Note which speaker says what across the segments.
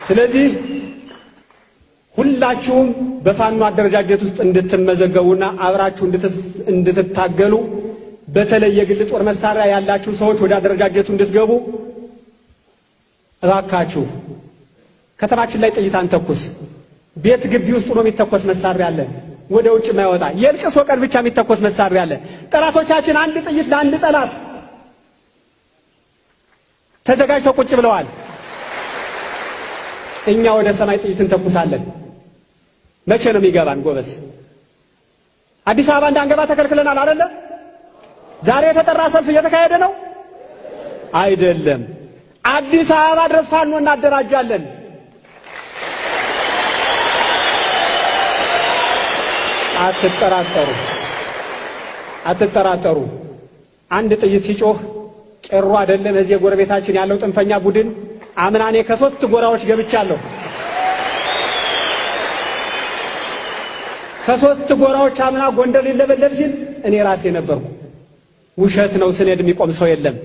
Speaker 1: ስለዚህ ሁላችሁም በፋኖ አደረጃጀት ውስጥ እንድትመዘገቡና አብራችሁ እንድትታገሉ በተለይ የግል ጦር መሳሪያ ያላችሁ ሰዎች ወደ አደረጃጀቱ እንድትገቡ እባካችሁ። ከተማችን ላይ ጥይት አንተኩስ። ቤት ግቢ ውስጥ ነው የሚተኮስ መሳሪያ አለ፣ ወደ ውጭ የማይወጣ የልቅሶ ቀን ብቻ የሚተኮስ መሳሪያ አለ። ጠላቶቻችን አንድ ጥይት ለአንድ ጠላት ተዘጋጅተው ቁጭ ብለዋል። እኛ ወደ ሰማይ ጥይት እንተኩሳለን። መቼ ነው የሚገባን ጎበዝ? አዲስ አበባ እንዳንገባ ተከልክለናል አይደለ? ዛሬ የተጠራ ሰልፍ እየተካሄደ ነው አይደለም? አዲስ አበባ ድረስ ፋኖ እናደራጃለን። አትጠራጠሩ። አንድ ጥይት ሲጮህ ቄሮ አይደለም እዚህ ጎረቤታችን ያለው ጥንፈኛ ቡድን አምናኔ ከሶስት ጎራዎች ገብቻለሁ። ከሶስት ጎራዎች አምና ጎንደር ሊለበለብ ሲል እኔ ራሴ ነበርኩ። ውሸት ነው። ስንሄድ የሚቆም ሰው የለም።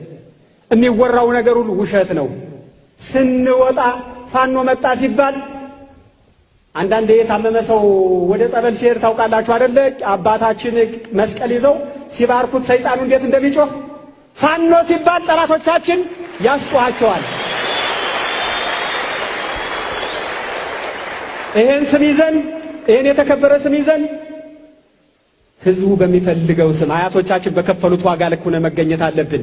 Speaker 1: የሚወራው ነገር ሁሉ ውሸት ነው። ስንወጣ ፋኖ መጣ ሲባል አንዳንዴ የታመመ ሰው ወደ ጸበል ሲሄድ ታውቃላችሁ አይደለ? አባታችን መስቀል ይዘው ሲባርኩት ሰይጣኑ እንዴት እንደሚጮህ ፋኖ ሲባል ጠላቶቻችን ያስጮሃቸዋል። ይሄን ስም ይዘን ይሄን የተከበረ ስም ይዘን ህዝቡ በሚፈልገው ስም አያቶቻችን በከፈሉት ዋጋ ልክ ሆነን መገኘት አለብን።